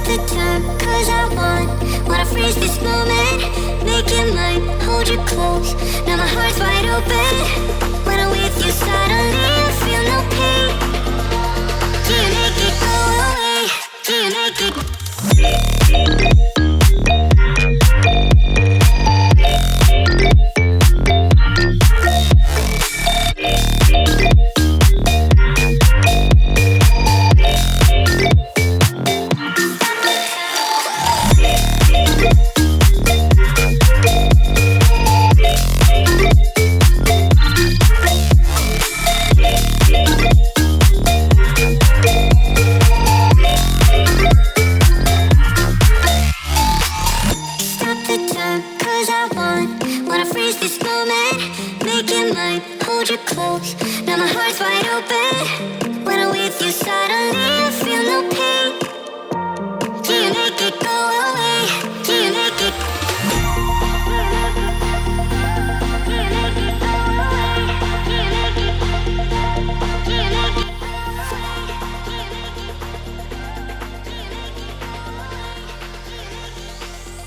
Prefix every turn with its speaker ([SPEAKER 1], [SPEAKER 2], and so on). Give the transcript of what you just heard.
[SPEAKER 1] the time, cause I wanna freeze this moment. Make it mine, hold you close. Now my heart's wide open. When I'm with you, suddenly I feel no pain. Do you make it go away? Do you make it? Wanna freeze this moment, make it mine, hold you close. Now my heart's wide open. When I'm with you, suddenly I feel no pain.